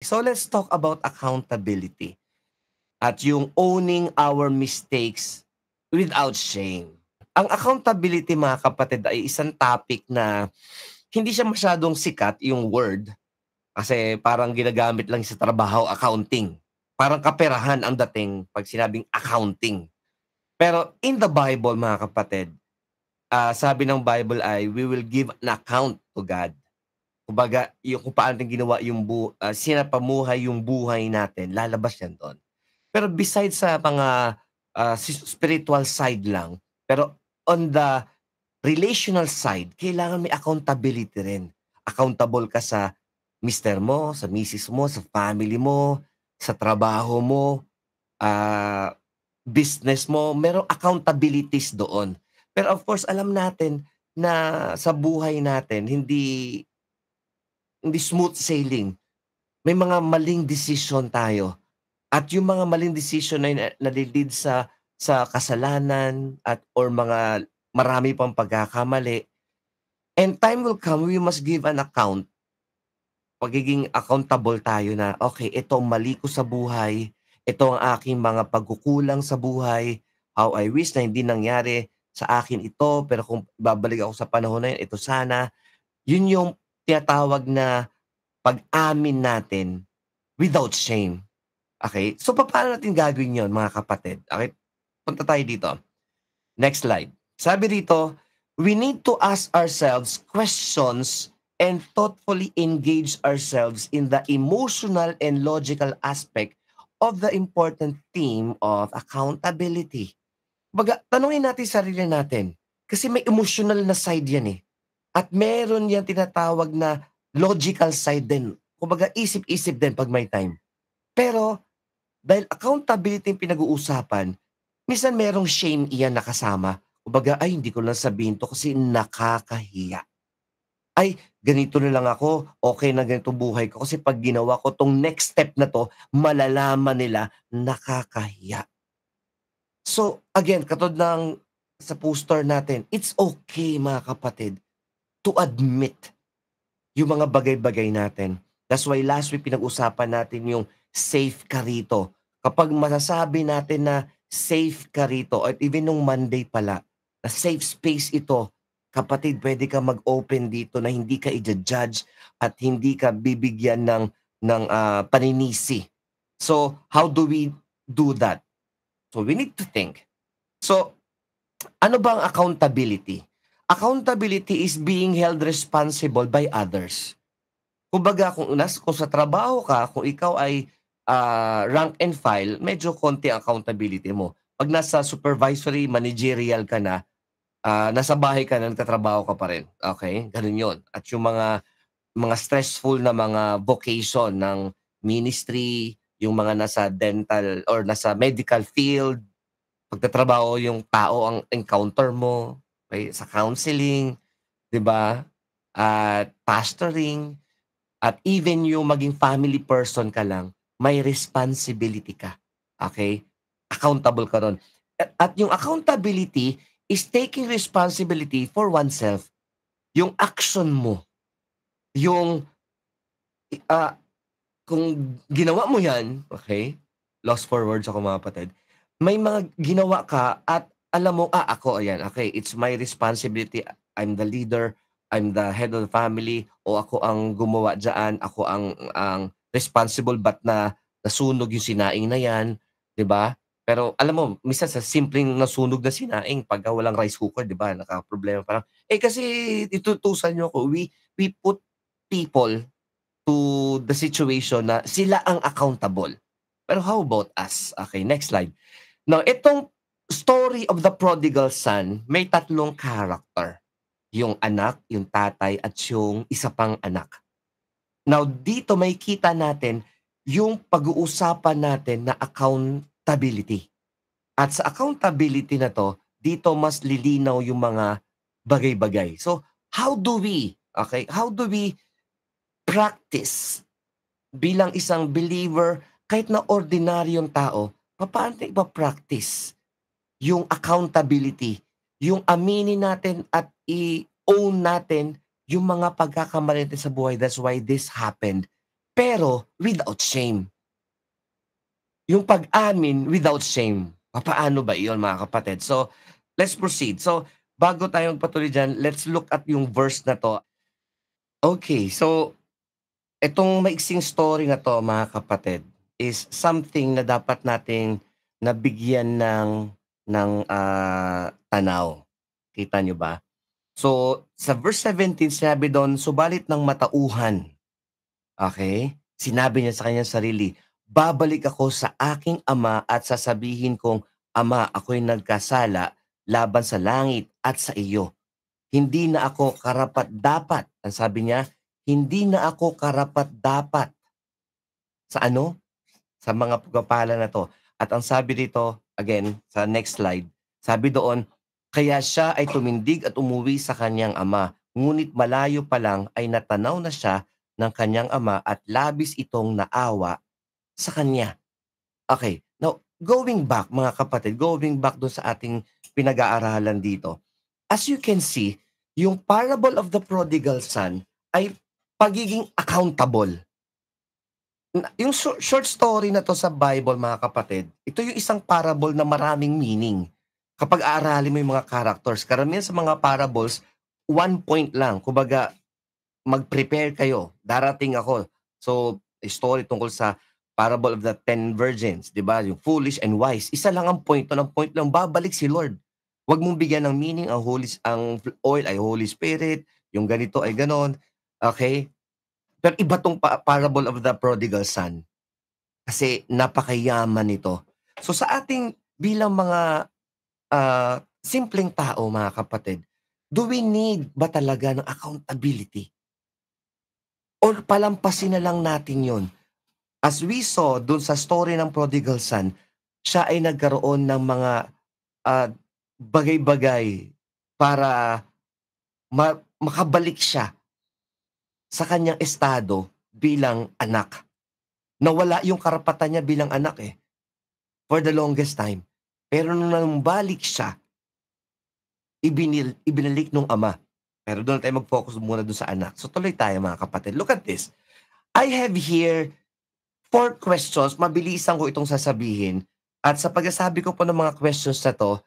So let's talk about accountability at yung owning our mistakes without shame. Ang accountability mga kapatid ay isang topic na hindi siya masyadong sikat yung word kasi parang ginagamit lang sa trabaho, accounting. Parang kaperahan ang dating 'pag sinabing accounting. Pero in the Bible mga kapatid, sabi ng Bible ay we will give an account to God. Kumbaga yung kung paano natin ginawa yung sinapamuhay yung buhay natin, lalabas yan do'n. Pero besides sa mga, spiritual side lang, pero on the relational side, kailangan may accountability rin. Accountable ka sa mister mo, sa misis mo, sa family mo, sa trabaho mo, ah, business mo, merong accountabilities doon. Pero of course, alam natin na sa buhay natin hindi hindi smooth sailing. May mga maling desisyon tayo at yung mga maling desisyon na yun, nale-lead sa kasalanan at or mga marami pang pagkakamali. And time will come, we must give an account. Magiging accountable tayo na, "Okey, ito ang mali ko sa buhay. Ito ang aking mga pagkukulang sa buhay. How I wish na hindi nangyari sa akin ito, pero kung babalik ako sa panahon na yun, ito sana." Yun yung tinatawag na pag-amin natin without shame, okey? So, papaano natin gagawin yun mga kapatid? Okey, punta tayo dito. Next slide. Sabi dito, we need to ask ourselves questions and thoughtfully engage ourselves in the emotional and logical aspect of the important theme of accountability. Kumbaga, tanungin natin sarili natin, kasi may emotional na side yan, eh. At meron yang tinatawag na logical side din. Kumbaga, isip-isip din 'pag may time. Pero dahil accountability yung pinag-uusapan, minsan merong shame iyan na kasama. Kumbaga, "Ay hindi ko lang sabihin 'to kasi nakakahiya. Ay ganito na lang ako, okey na ganito buhay ko kasi 'pag ginawa ko 'tong next step na 'to, malalaman nila nakakahiya." So again, katulad ng sa poster natin, it's okay mga kapatid to admit yung mga bagay-bagay natin. That's why last week pinag-usapan natin yung safe ka rito. Kapag masasabi natin na safe ka rito at even nung Monday pala, na safe space ito, kapatid pwede ka mag-open dito na hindi ka ija-judge at hindi ka bibigyan ng paninisi. So, how do we do that? So, we need to think. So, ano ba ang accountability? Accountability is being held responsible by others. Kumbaga kung sa trabaho ka, kung ikaw ay, rank and file, medyo konti ang accountability mo. 'Pag nasa supervisory, managerial ka na, nasa bahay ka na, nagtatrabaho ka pa rin, okey, gano'n 'yun. At yung mga stressful na mga vocation ng ministry, yung mga nasa dental or nasa medical field, pagtatrabaho yung tao ang encounter mo, okey, sa counseling, 'di ba, at pastoring. At even yung maging family person ka lang, may responsibility ka, okey? Accountable ka dun. At yung accountability is taking responsibility for oneself. Yung action mo, yung, ah, kung ginawa mo yan, okey, lost for words ako mga kapatid. May mga ginawa ka at alam mo, ako ayan, okey, it's my responsibility, I'm the leader, I'm the head of the family o ako ang gumawa diyaan, ako ang responsible ba't nasunog yung sinaing na yan, 'di ba? Pero alam mo minsan sa simpleng nasunog na sinaing pagka walang rice cooker 'di ba nakaproblema parang, kasi itutusan niyo ako, we put people to the situation na sila ang accountable. Pero how about us? Okay, next slide. Now, itong story of the prodigal son, may tatlong character. Yung anak, yung tatay, at yung isa pang anak. Now, dito may kita natin yung pag-uusapan natin na accountability. At sa accountability na 'to, dito mas lilinaw yung mga bagay-bagay. So, how do we practice bilang isang believer, kahit na ordinaryong tao, papaano natin ipa-practice yung accountability, yung aminin natin at i-own natin yung mga pagkakamali natin sa buhay. That's why this happened. pero without shame. Yung pag-amin without shame. Papaano ba iyon mga kapatid? So, let's proceed. So, bago tayo magpatuloy diyan, let's look at yung verse na 'to. Okay, so itong maiksing story na 'to mga kapatid is something na dapat nating nabigyan ng tanaw. Kita niyo ba? So, sa verse 17 sinabi dun, "Subalit ng matauhan." Okay. Sinabi niya sa kanyang sarili, "Babalik ako sa aking ama at sasabihin kong, Ama, ako'y nagkasala laban sa langit at sa iyo. Hindi na ako karapat-dapat," ang sabi niya, "hindi na ako karapat-dapat sa ano, sa mga pagpapala na 'to." At ang sabi dito, again, sa next slide, sabi doon, "Kaya siya ay tumindig at umuwi sa kanyang ama. Ngunit malayo pa lang ay natanaw na siya ng kanyang ama at labis itong naawa sa kanya." Okay, now going back mga kapatid, going back dun sa ating pinag-aaralan dito. As you can see, yung parable of the prodigal son ay pagiging accountable. Yung short story na 'to sa Bible mga kapatid, ito yung isang parable na maraming meaning. Kapag aaralin mo yung mga characters, karamihan sa mga parables, one point lang. Kumbaga, mag-prepare kayo, darating ako. So, story tungkol sa parable of the 10 virgins, 'di ba? Yung foolish and wise. Isa lang ang point do'n, ang point lang babalik si Lord. Huwag mong bigyan ng meaning ang oil ay Holy Spirit, yung ganito ay gano'n, okay? Pero iba 'tong parable of the prodigal son. Kasi napakayaman nito. So sa ating bilang mga, simpleng tao mga kapatid, do we need ba talaga ng accountability or palampasin na lang natin 'yon? As we saw dun sa story ng prodigal son, siya ay nagkaroon ng mga, ah, bagay-bagay para makabalik siya sa kanyang estado bilang anak. Nawala yung karapatan niya bilang anak, eh. For the longest time. Pero nung balik siya, ibinalik nung ama. Pero doon tayo mag-focus muna dun sa anak. So tuloy tayo mga kapatid. Look at this. I have here 4 questions. Mabilisan ko itong sasabihin. At sa pagsasabi ko po ng mga questions na 'to,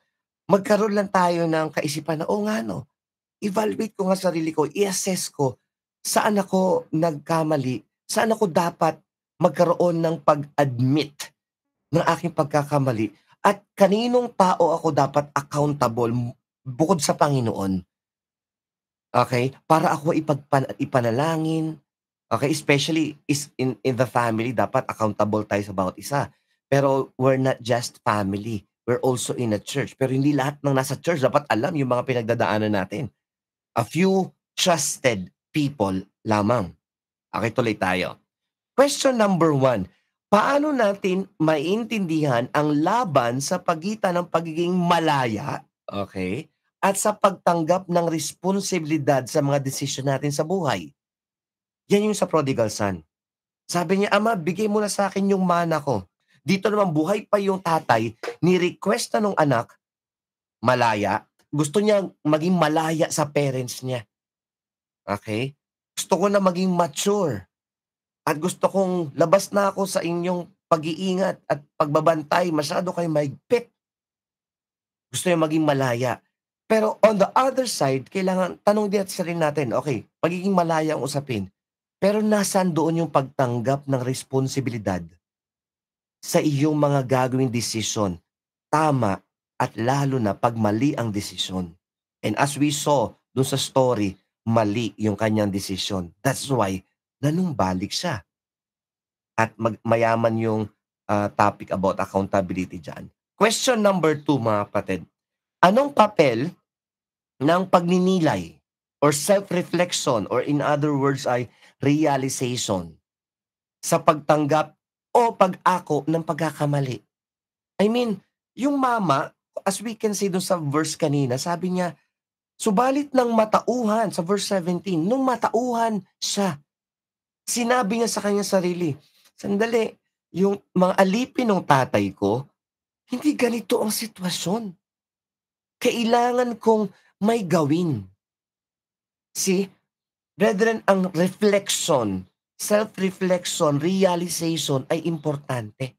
magkaroon lang tayo ng kaisipan na, "Oo nga 'no, evaluate ko nga sarili ko, i-assess ko, saan ako nagkamali, saan ako dapat magkaroon ng pag-admit ng aking pagkakamali at kaninong tao ako dapat accountable bukod sa Panginoon." Okay, para ako ipanalangin, okay, especially in the family dapat accountable tayo sa bawat isa. Pero we're not just family, we're also in a church. Pero hindi lahat ng nasa church dapat alam yung mga pinagdadaanan natin. A few trusted people lamang. Okay, tuloy tayo. Question number 1, paano natin maintindihan ang laban sa pagitan ng pagiging malaya, okay, at sa pagtanggap ng responsibilidad sa mga desisyon natin sa buhay? Yan yung sa prodigal son. Sabi niya, "Ama, bigay mo na sa akin yung mana ko." Dito naman buhay pa yung tatay, ni-request na nung anak, malaya, gusto niya maging malaya sa parents niya, okay? "Gusto ko na maging mature. At gusto kong labas na ako sa inyong pag-iingat at pagbabantay, masyado kayong mahigpit." Gusto niya maging malaya. Pero on the other side, kailangan tanong din sa sarili natin, okay, pagiging malaya ang usapin, pero nasaan doon yung pagtanggap ng responsibilidad sa iyong mga gagawing desisyon, tama at lalo na 'pag mali ang desisyon. And as we saw dun sa story, mali yung kanyang desisyon. That's why nanumbalik siya. At mayaman yung, topic about accountability diyan. Question number 2 mga kapatid, anong papel ng pagninilay or self-reflection or in other words ay realization sa pagtanggap o pag-ako ng pagkakamali? I mean, yung mama, as we can see dun sa verse kanina, sabi niya, subalit ng matauhan sa verse 17, nung matauhan siya, sinabi niya sa kanyang sarili, "Sandali, yung mga alipin ng tatay ko, hindi ganito ang sitwasyon. Kailangan kong may gawin." See, brethren, ang reflection self-reflection, realization ay importante.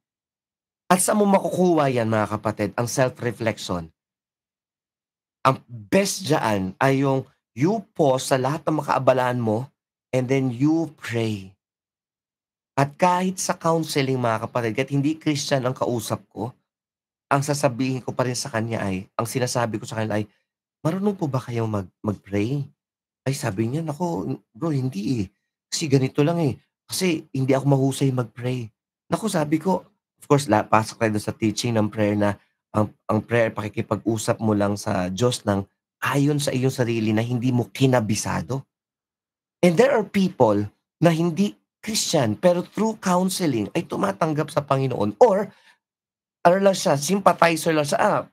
At saan mo makukuha yan mga kapatid, ang self-reflection? Ang best diyan ay yung you pause sa lahat ng makaabalahan mo and then you pray. At kahit sa counseling mga kapatid, kahit hindi Christian ang kausap ko, ang sasabihin ko pa rin sa kanya ay ang sinasabi ko sa kanila ay, "Marunong po ba kayong mag-pray?" Ay sabi niya, "Naku bro hindi, eh. Kasi ganito lang, eh, kasi hindi ako mahusay mag-pray." Naku sabi ko, of course pasok tayo dun sa teaching ng prayer na ang prayer pakikipag-usap mo lang sa Diyos ng ayon sa iyong sarili na hindi mo kinabisado. And there are people na hindi Christian pero through counseling ay tumatanggap sa Panginoon or ano lang siya, sympathizer lang siya,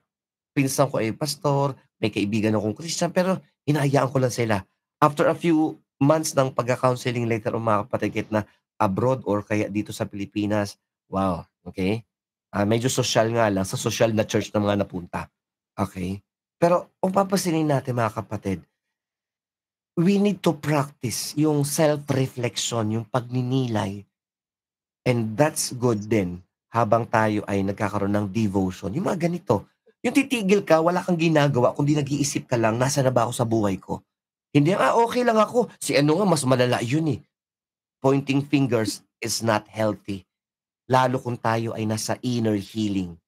pinsan ko ay pastor, may kaibigan akong Christian, pero hinahayaan ko lang sila. After a few months ng pagka-counseling later on mga kapatid, kahit na abroad or kaya dito sa Pilipinas, wow, okay. Medyo sosyal nga lang, sa sosyal na church na mga napunta, okay. Pero kung papansinin natin mga kapatid, we need to practice yung self-reflection, yung pagninilay, and that's good din habang tayo ay nagkakaroon ng devotion, yung mga ganito. Yung titigil ka, wala kang ginagawa kundi nag-iisip ka lang, "Nasaan na ba ako sa buhay ko?" Hindi, okey lang ako, si ano nga mas malala yun, eh." Pointing fingers is not healthy, lalo kung tayo ay nasa inner healing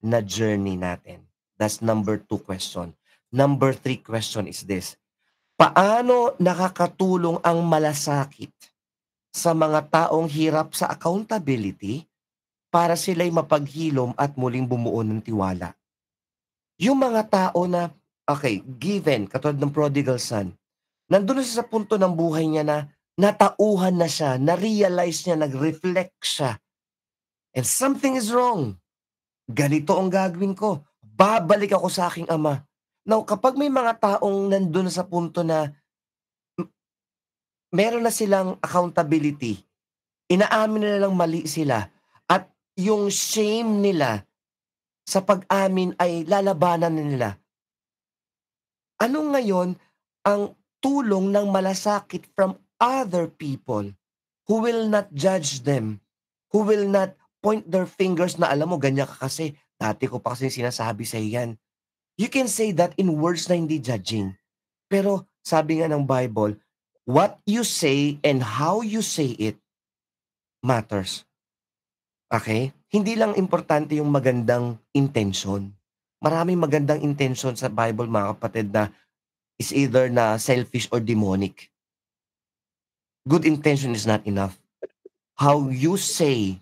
na journey natin. That's number 2 question. Number 3 question is this: paano nakakatulong ang malasakit sa mga taong hirap sa accountability para sila'y mapaghilom at muling bumuo ng tiwala? Yung mga tao na, okay, given katulad ng prodigal son, nandun na siya sa punto ng buhay niya na natauhan na siya, na-realize niya, nag-reflect siya, and something is wrong. Ganito ang gagawin ko, babalik ako sa aking ama. Now, kapag may mga taong nandun sa punto na meron na silang accountability, inaamin na nilang mali sila, at yung shame nila sa pag-amin ay lalabanan na nila. Ano ngayon ang tulong ng malasakit from other people who will not judge them, who will not point their fingers na, "Alam mo ganyan ka kasi, dati ko pa kasing sinasabi sa'yo yan." You can say that in words na hindi judging. Pero sabi nga ng Bible, what you say and how you say it matters. Okay? Hindi lang importante yung magandang intention. Maraming magandang intention sa Bible mga kapatid na is either na selfish or demonic. Good intention is not enough. How you say,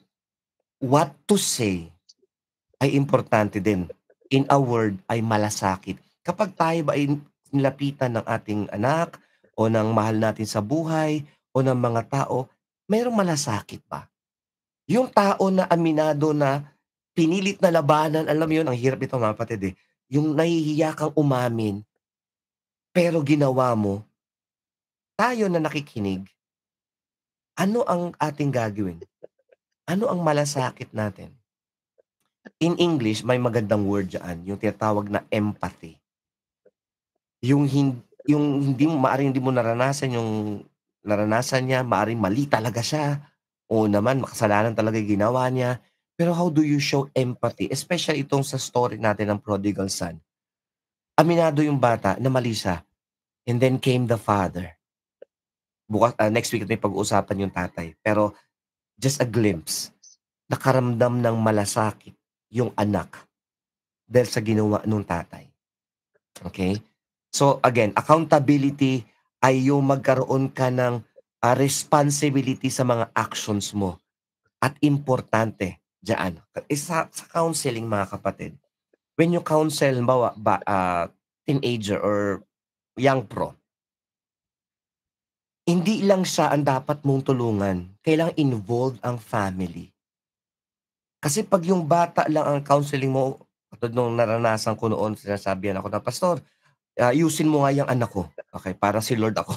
what to say ay importante din. In a word ay malasakit. Kapag tayo ba ay nilapitan ng ating anak o ng mahal natin sa buhay o ng mga tao, mayroong malasakit ba? Yung tao na aminado na pinilit na labanan, alam mo yun, ang hirap nito mga kapatid, eh. Yung nahihiya kang umamin, pero ginawa mo, tayo na nakikinig, ano ang ating gagawin? Ano ang malasakit natin? In English, may magandang word diyaan, yung tinatawag na empathy. Yung maaring hindi mo naranasan yung naranasan niya, maaring mali talaga siya o naman makasalanan talaga yung ginawa niya. Pero how do you show empathy? Especially itong sa story natin ng prodigal son. Aminado yung bata na mali siya, and then came the father. Next week may pag-uusapan yung tatay, pero just a glimpse, nakaramdam ng malasakit yung anak dahil sa ginawa nung tatay, okay. So again, accountability ay yung magkaroon ka ng, responsibility sa mga actions mo, at importante diyaan sa counseling mga kapatid, when you counsel halimbawa teenager or young pro, hindi lang siya ang dapat mong tulungan, kailangang involved ang family. Kasi 'pag yung bata lang ang counseling mo, katulad nung naranasan ko noon, sinasabihan ako na, "Pastor, ayusin mo nga yang anak ko." Okey, parang si Lord ako.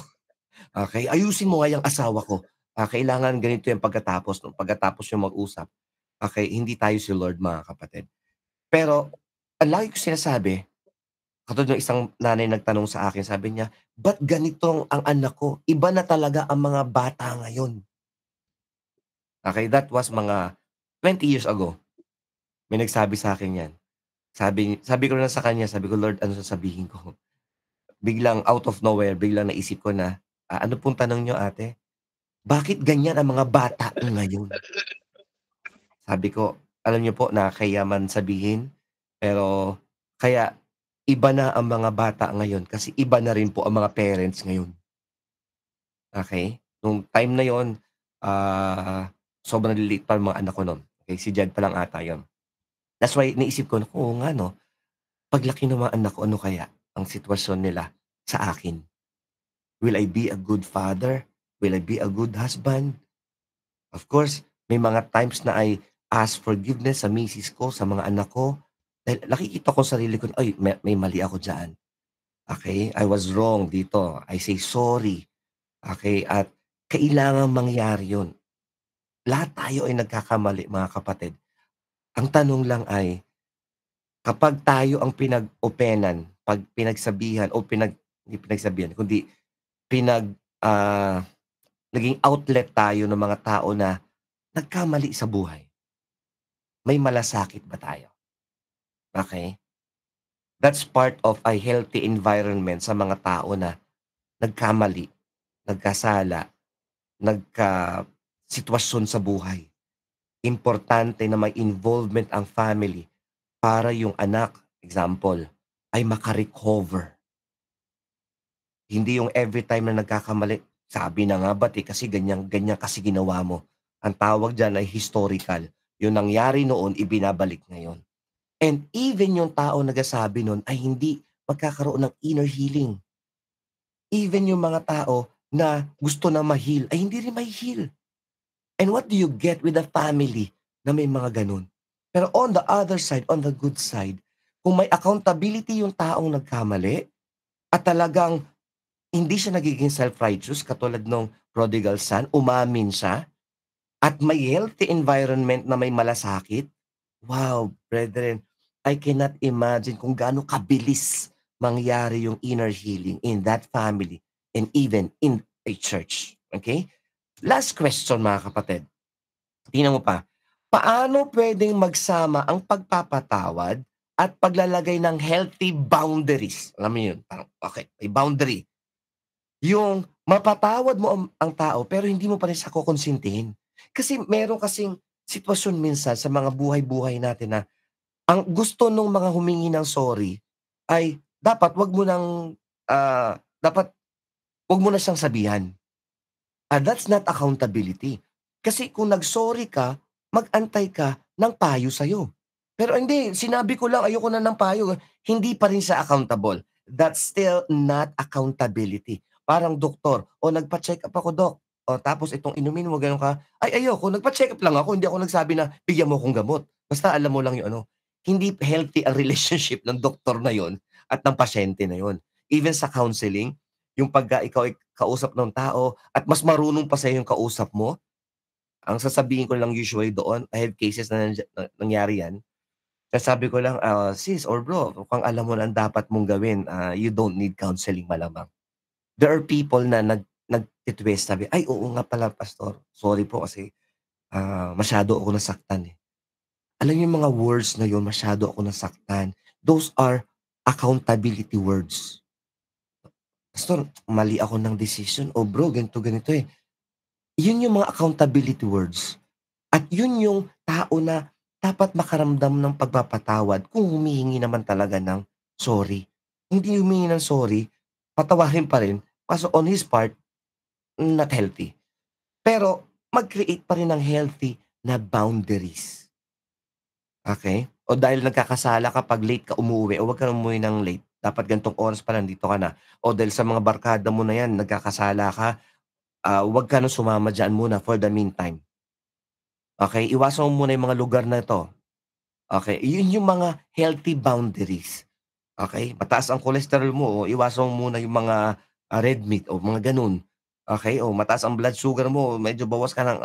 Okey, "Ayusin mo nga yang asawa ko. Kailangan ganito yan pagkatapos 'no." Pagkatapos yung mag-usap, okey, hindi tayo si Lord mga kapatid. Pero ang lagi kong sinasabi, katulad nung isang nanay nagtanong sa akin, sabi niya, "Ba't ganito ang anak ko? Iba na talaga ang mga bata ngayon." Okay, that was mga 20 years ago. May nagsabi sa akin 'yan. Sabi ko na sa kanya, sabi ko, "Lord, ano sasabihin ko?" Biglang out of nowhere, biglang naisip ko na, "Ano pong tanong niyo ate? Bakit ganyan ang mga bata ngayon?" Sabi ko, "Alam niyo po nakakahiya man sabihin, pero kaya iba na ang mga bata ngayon kasi iba na rin po ang mga parents ngayon." Okey? Nung time na yun, sobrang liliit pa ang mga anak ko nun. Okey, si Jed pa lang ata yun. That's why naisip ko, oo nga 'no, paglaki ng mga anak ko ano kaya ang sitwasyon nila sa akin? Will I be a good father? Will I be a good husband? Of course, may mga times na I ask forgiveness sa misis ko, sa mga anak ko, dahil nakikita ko sarili ko, "Ay, may mali ako diyan. Okey, I was wrong dito. I say sorry." Okey, at kailangang mangyari yun. Lahat tayo ay nagkakamali mga kapatid. Ang tanong lang ay, kapag tayo ang pinag-openan, 'pag pinagsabihan o hindi pinagsabihan kundi pinag ah, naging outlet tayo ng mga tao na nagkamali sa buhay, may malasakit ba tayo? Okey? That's part of a healthy environment sa mga tao na nagkamali, nagkasala, nagka-sitwasyon sa buhay. Importante na may involvement ang family para yung anak, example, ay maka-recover. Hindi yung everytime na nagkakamali, "Sabi na nga ba't, kasi ganyan ganyan kasi ginawa mo." Ang tawag diyan ay historical. Yung nangyari noon ibinabalik ngayon. And even yung tao nagsasabi nun ay hindi magkakaroon ng inner healing. Even yung mga tao na gusto na ma-heal ay hindi rin mahi-heal. And what do you get with a family na may mga gano'n? Pero on the other side, on the good side, kung may accountability yung taong nagkamali at talagang hindi siya nagiging self-righteous katulad nung prodigal son, umamin siya at may healthy environment na may malasakit, wow, brethren, I cannot imagine kung gaano kabilis mangyari yung inner healing in that family and even in a church. Okay? Last question mga kapatid. Tingnan mo pa, paano puwedeng magsama ang pagpapatawad at paglalagay ng healthy boundaries? Alam mo 'yun, parang okey, may boundary. Yung mapatawad mo ang tao pero hindi mo pa rin siya kokonsintihin. Kasi meron kasing sitwasyon minsan sa mga buhay-buhay natin na ang gusto nung mga humingi ng sorry ay dapat 'wag mo ng, dapat 'wag mo na siyang sabihan. That's not accountability. Kasi kung nag-sorry ka, mag-antay ka ng payo sa'yo. Pero hindi, sinabi ko lang ayoko na ng payo, hindi pa rin siya accountable. That's still not accountability. Parang doktor, "O nagpa-check-up ako Dok, o tapos itong inumin mo gano'n ka." "Ay ayoko, nagpa-check-up lang ako, hindi ako nagsabi na bigyan mo akong gamot." Basta alam mo lang yung ano, hindi healthy ang relationship ng doktor na yon at ng pasyente na yon. Even sa counseling, yung pagka ikaw ay kausap ng tao at mas marunong pa sa'yo yung kausap mo, ang sasabihin ko lang usually doon, I have cases na nangyari yan, sasabi ko lang, "Sis or bro, mukhang alam mo na ang dapat mong gawin, you don't need counseling malamang." There are people na nagti-twist, sabi, "Ay oo nga pala pastor, sorry po kasi, masyado ako nasaktan, eh." Alam niyo yung mga words na yun, "Masyado ako nasaktan," those are accountability words. "Pastor, mali ako ng decision." "Oh bro, ganito, ganito, eh." Yun yung mga accountability words at yun yung tao na dapat makaramdam ng pagpapatawad kung humihingi naman talaga ng sorry. Hindi humingi ng sorry, patawarin pa rin, kaso on his part, not healthy. Pero mag-create pa rin ng healthy na boundaries, okey? O dahil nagkakasala ka 'pag late ka umuuwi, o wag ka umuwi ng late, dapat ganitong oras pa nandito ka na. O dahil sa mga barkada mo na 'yan nagkakasala ka, wag ka ng sumama diyan muna for the meantime. Okey, iwasan mo muna yung mga lugar na 'to. Okey, yun yung mga healthy boundaries. Okey, mataas ang cholesterol mo, o iwasan mo muna yung mga, red meat o mga gano'n. Okey, o mataas ang blood sugar mo, medyo bawas ka ng,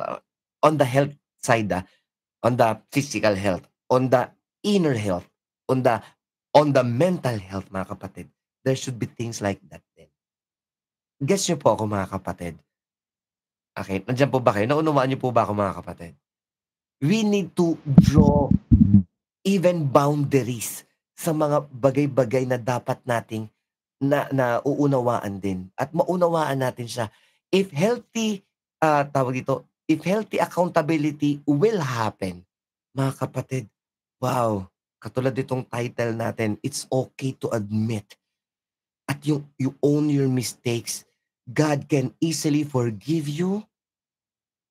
on the health side, on the physical health, on the inner health, on the on the mental health mga kapatid, there should be things like that din. Gets niyo po ako mga kapatid? Okay, nandiyan po ba kayo? Naunawaan niyo po ba ako mga kapatid? We need to draw even boundaries sa mga bagay-bagay na dapat nating nauunawaan din at maunawaan natin siya. If healthy, tawag dito, if healthy accountability will happen, mga kapatid, wow, katulad nitong title natin, it's okay to admit at you own your mistakes. God can easily forgive you,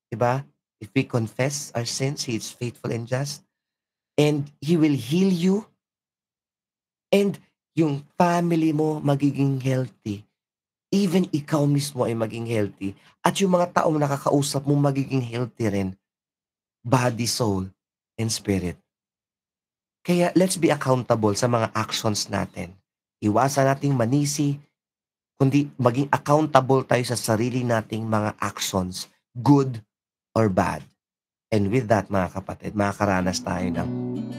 'di ba? If we confess our sins, He is faithful and just, and He will heal you, and yung family mo magiging healthy. Even ikaw mismo ay maging healthy at yung mga taong nakakausap mo magiging healthy rin, body, soul, and spirit. Kaya let's be accountable sa mga actions natin. Iwasan nating manisi, kundi maging accountable tayo sa sarili nating mga actions, good or bad. And with that, mga kapatid, makakaranas tayo ng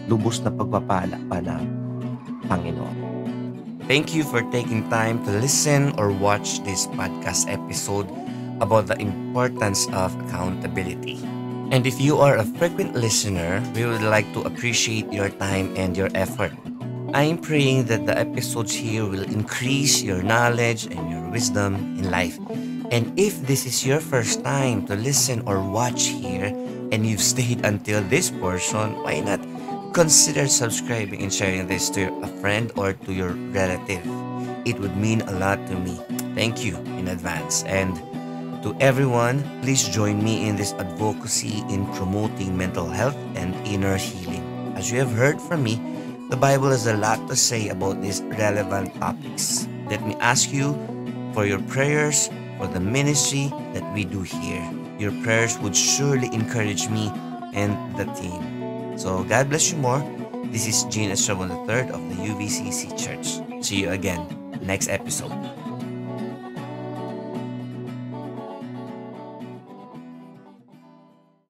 lubos na pagpapala pa ng Panginoon. Thank you for taking time to listen or watch this podcast episode about the importance of accountability. And if you are a frequent listener, we would like to appreciate your time and your effort. I'm praying that the episodes here will increase your knowledge and your wisdom in life. And if this is your first time to listen or watch here, and you've stayed until this portion, why not consider subscribing and sharing this to a friend or to your relative? It would mean a lot to me. Thank you in advance. And to everyone, please join me in this advocacy in promoting mental health and inner healing. As you have heard from me, the Bible has a lot to say about these relevant topics. Let me ask you for your prayers for the ministry that we do here. Your prayers would surely encourage me and the team. So God bless you more. This is Gene Estrabon III of the UVCC Church. See you again next episode.